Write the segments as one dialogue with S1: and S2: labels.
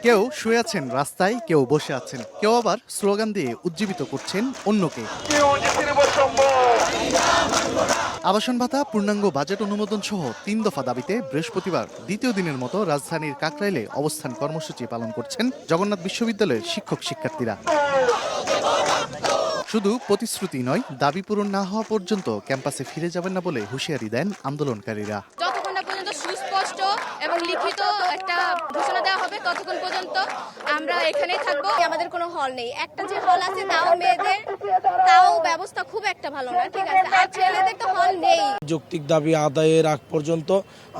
S1: কেউ শুয়ে আছেন রাস্তায়, কেউ বসে আছেন, কেউ আবার স্লোগান দিয়ে উজ্জীবিত করছেন অন্যকে। আবাসন ভাতা, পূর্ণাঙ্গ বাজেট অনুমোদন সহ ৩ দফা দাবিতে বৃহস্পতিবার দ্বিতীয় দিনের মতো রাজধানীর কাকরাইলে অবস্থান কর্মসূচি পালন করছেন জগন্নাথ বিশ্ববিদ্যালয়ের শিক্ষক শিক্ষার্থীরা। শুধু প্রতিশ্রুতি নয়, দাবি পূরণ না হওয়া পর্যন্ত ক্যাম্পাসে ফিরে যাবেন না বলে হুঁশিয়ারি দেন আন্দোলনকারীরা।
S2: যতক্ষণ না পর্যন্ত সুস্পষ্ট এবং লিখিত একটা ঘোষণা দেওয়া হবে ততক্ষণ পর্যন্ত আমরা এখানেই থাকবো। আমাদের কোনো হল নেই, একটা যে হল আছে তাও মেয়েদের, তাও ব্যবস্থা খুব একটা ভালো না, ঠিক আছে, আর ছেলেদের তো হল নেই।
S3: যৌক্তিক দাবি আদায়ের আগ পর্যন্ত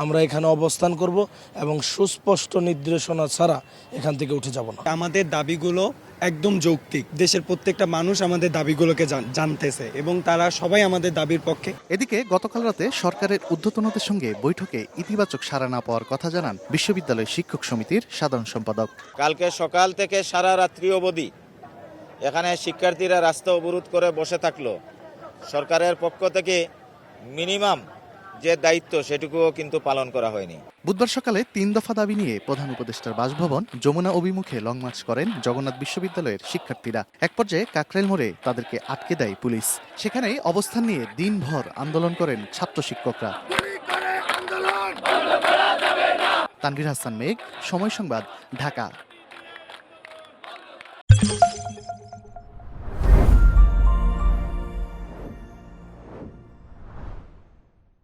S3: আমরা এখানে অবস্থান করব এবং সুস্পষ্ট নির্দেশনা ছাড়া এখান থেকে উঠে যাব না।
S4: আমাদের দাবিগুলো একদম যৌক্তিক, দেশের প্রত্যেকটা মানুষ আমাদের দাবিগুলোকে জানতেছে এবং তারা সবাই আমাদের দাবির পক্ষে।
S1: এদিকে গতকাল রাতে সরকারের ঊর্ধ্বতনদের সঙ্গে বৈঠকে ইতিবাচক সাড়া না পাওয়ার কথা জানান বিশ্ববিদ্যালয় শিক্ষক সমিতির সাধারণ সম্পাদক।
S5: কালকে সকাল থেকে সারা রাত্রি অবধি এখানে শিক্ষার্থীরা রাস্তা অবরোধ করে বসে থাকলো। সরকারের পক্ষ থেকে মিনিমাম যে দায়িত্ব সেটুকুও কিন্তু পালন করা হয়নি।
S1: বুধবার সকালে ৩ দফা দাবি নিয়ে প্রধান উপদেষ্টার বাসভবন যমুনা অভিমুখে লং মার্চ করেন জগন্নাথ বিশ্ববিদ্যালয়ের শিক্ষার্থীরা। এক পর্যায়ে কাকরাইল মোড়ে তাদেরকে আটকে দেয় পুলিশ। সেখানেই অবস্থান নিয়ে দিনভর আন্দোলন করেন ছাত্র শিক্ষকরা। তানভীর হাসান মেঘ, সময় সংবাদ, ঢাকা।